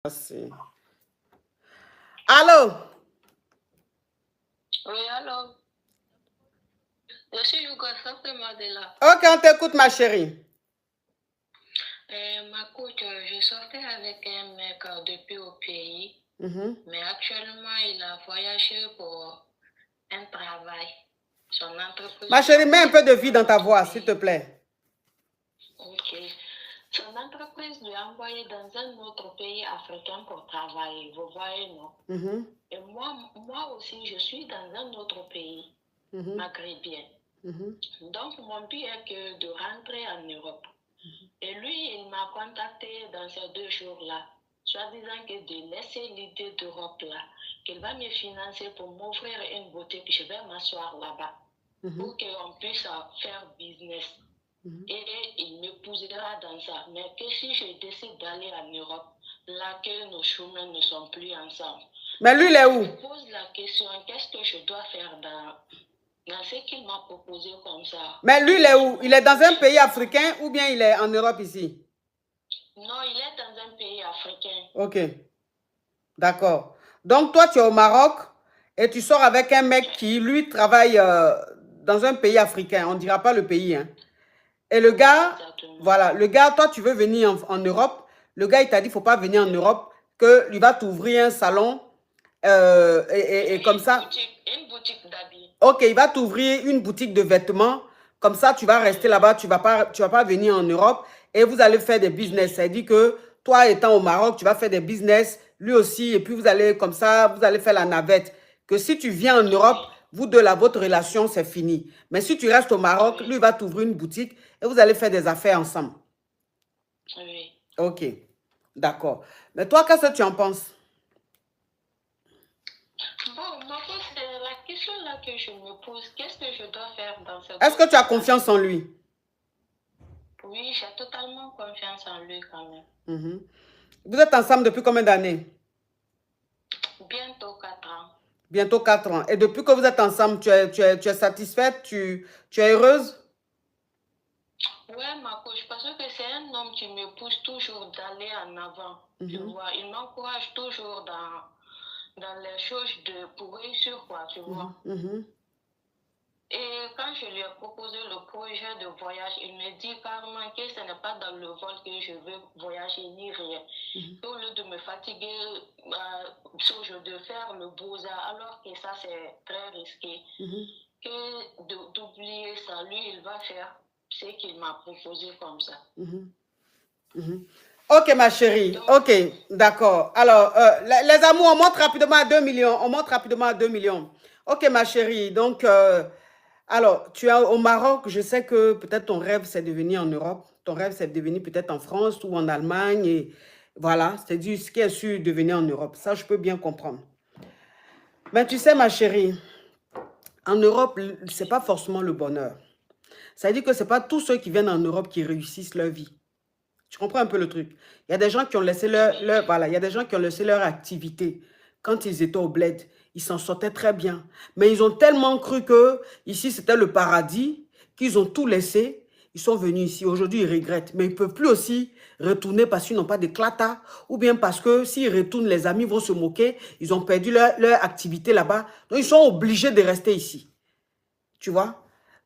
Merci. Allô? Oui, allô? Je suis Youga, sortez-moi de là. Ok, on t'écoute, ma chérie. Ma coach, je sortais avec un mec depuis au pays, mais actuellement, il a voyagé pour un travail. Son entreprise. Ma chérie, mets un peu de vie dans ta voix, s'il te plaît. Ok. Son entreprise lui a envoyé dans un autre pays africain pour travailler, vous voyez, non? Et moi aussi, je suis dans un autre pays, maghrébien. Donc, mon but est que de rentrer en Europe. Et lui, il m'a contacté dans ces 2 jours-là, soi-disant que de laisser l'idée d'Europe là, qu'il va me financer pour m'ouvrir une boutique, je vais m'asseoir là-bas, pour qu'on puisse faire business. Et il m'épousera dans ça. Mais que si je décide d'aller en Europe, là que nos chemins ne sont plus ensemble. Mais lui, il est où? Je me pose la question, qu'est-ce que je dois faire dans ce qu'il m'a proposé comme ça? Mais lui, il est où? Il est dans un pays africain ou bien il est en Europe ici? Non, il est dans un pays africain. Ok. D'accord. Donc, toi, tu es au Maroc et tu sors avec un mec qui, lui, travaille dans un pays africain. On ne dira pas le pays, hein. Et le gars, voilà, le gars, toi, tu veux venir en Europe. Le gars, il t'a dit, il ne faut pas venir en Europe, qu'il va t'ouvrir un salon et comme ça. Une boutique d'habits. Ok, il va t'ouvrir une boutique de vêtements. Comme ça, tu vas rester là-bas, tu vas pas venir en Europe et vous allez faire des business. Ça dit que toi, étant au Maroc, tu vas faire des business, lui aussi, et puis vous allez, comme ça, vous allez faire la navette. Que si tu viens en Europe, vous deux, là, votre relation, c'est fini. Mais si tu restes au Maroc, lui va t'ouvrir une boutique et vous allez faire des affaires ensemble. Oui. Ok, d'accord. Mais toi, qu'est-ce que tu en penses? Bon, moi, c'est la question là que je me pose. Qu'est-ce que je dois faire dans cette... Est-ce que tu as confiance en lui? Oui, j'ai totalement confiance en lui quand même. Vous êtes ensemble depuis combien d'années? Bientôt 4 ans. Bientôt 4 ans. Et depuis que vous êtes ensemble, tu es satisfaite? Tu es heureuse? Oui, ma coach, parce que c'est un homme qui me pousse toujours d'aller en avant. Tu vois, il m'encourage toujours dans les choses pour réussir, quoi, tu vois. Et quand je lui ai proposé le projet de voyage, il me dit carrément que ce n'est pas dans le vol que je veux voyager ni rien. Au lieu de me fatiguer, de faire le beaux-arts, alors que ça c'est très risqué. Que d'oublier ça, lui il va faire ce qu'il m'a proposé comme ça. Ok, ma chérie. Donc, ok, d'accord. Alors, les amours, on monte rapidement à 2 millions. On monte rapidement à 2 millions. Ok, ma chérie. Donc, alors, tu es au Maroc. Je sais que peut-être ton rêve, c'est de venir en Europe. Ton rêve, c'est de venir peut-être en France ou en Allemagne. Et voilà, c'est ce qui est sûr de venir en Europe. Ça, je peux bien comprendre. Mais tu sais, ma chérie, en Europe, ce n'est pas forcément le bonheur. Ça veut dire que ce n'est pas tous ceux qui viennent en Europe qui réussissent leur vie. Tu comprends un peu le truc? Il y a des gens qui ont laissé voilà, il y a des gens qui ont laissé leur activité quand ils étaient au bled. Ils s'en sortaient très bien. Mais ils ont tellement cru que ici, c'était le paradis, qu'ils ont tout laissé. Ils sont venus ici. Aujourd'hui, ils regrettent. Mais ils ne peuvent plus aussi retourner parce qu'ils n'ont pas de clata. Ou bien parce que s'ils retournent, les amis vont se moquer. Ils ont perdu leur activité là-bas. Donc, ils sont obligés de rester ici. Tu vois?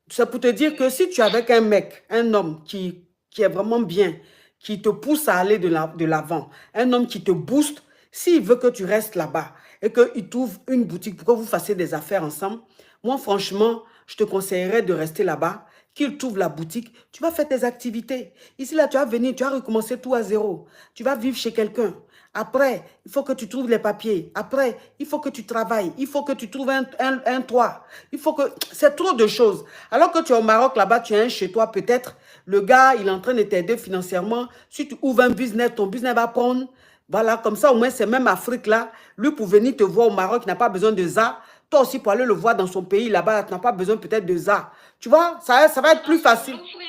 C'est pour te dire que si tu es avec un mec, un homme qui est vraiment bien, qui te pousse à aller de l'avant, un homme qui te booste, s'il veut que tu restes là-bas et qu'il t'ouvre une boutique pour que vous fassiez des affaires ensemble, moi, franchement, je te conseillerais de rester là-bas, qu'il t'ouvre la boutique, tu vas faire tes activités. Ici, là, tu vas venir, tu vas recommencer tout à zéro. Tu vas vivre chez quelqu'un. Après, il faut que tu trouves les papiers. Après, il faut que tu travailles. Il faut que tu trouves un toit. Il faut que... C'est trop de choses. Alors que tu es au Maroc, là-bas, tu es un chez toi, peut-être. Le gars, il est en train de t'aider financièrement. Si tu ouvres un business, ton business va prendre. Voilà, comme ça, au moins, c'est même Afrique, là. Lui, pour venir te voir au Maroc, il n'a pas besoin de ça. Toi aussi, pour aller le voir dans son pays, là-bas, tu n'as pas besoin peut-être de ça. Tu vois, ça va être plus facile. Je vais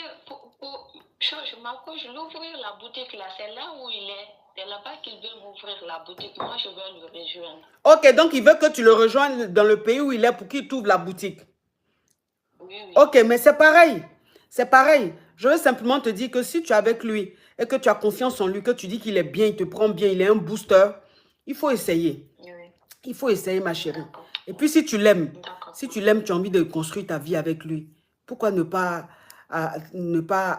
l'ouvrir la boutique, là. C'est là où il est. C'est là-bas qu'il veut m'ouvrir la boutique. Moi, je vais le rejoindre. Ok, donc il veut que tu le rejoignes dans le pays où il est pour qu'il t'ouvre la boutique. Oui, oui. Ok, mais c'est pareil. C'est pareil. Je veux simplement te dire que si tu es avec lui, et que tu as confiance en lui, que tu dis qu'il est bien, il te prend bien, il est un booster, il faut essayer. Oui. Il faut essayer, ma chérie. Et puis, si tu l'aimes, tu as envie de construire ta vie avec lui, pourquoi ne pas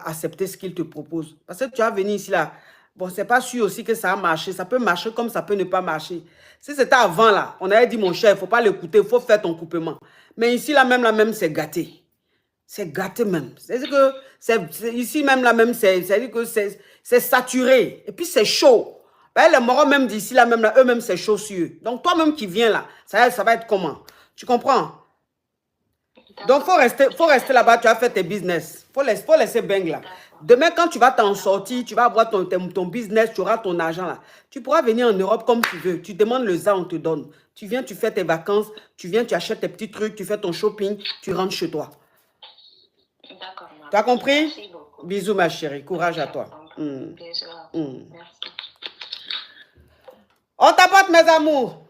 accepter ce qu'il te propose? Parce que tu as venu ici, là. Bon, c'est pas sûr aussi que ça a marché. Ça peut marcher comme ça peut ne pas marcher. Si c'était avant, là, on avait dit, mon cher, il ne faut pas l'écouter, il faut faire ton coupement. Mais ici, là même, c'est gâté. C'est gâté même. C'est-à-dire que ici, même, là, même, c'est-à-dire que c'est saturé. Et puis, c'est chaud. Ben, les morons, même d'ici, là, même, là, eux-mêmes, c'est chaud sur eux. Donc, toi-même qui viens là, ça va être comment? Tu comprends? Donc, il faut rester là-bas, tu vas faire tes business. Il faut laisser bang là. Demain, quand tu vas t'en sortir, tu vas avoir ton business, tu auras ton argent là. Tu pourras venir en Europe comme tu veux. Tu demandes le ZA, on te donne. Tu viens, tu fais tes vacances, tu viens, tu achètes tes petits trucs, tu fais ton shopping, tu rentres chez toi. D'accord. Tu as compris? Merci beaucoup. Bisous, ma chérie. Courage à toi. Bisous. Merci. On t'apporte, mes amours.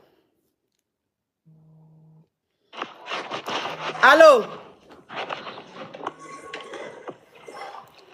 Allô?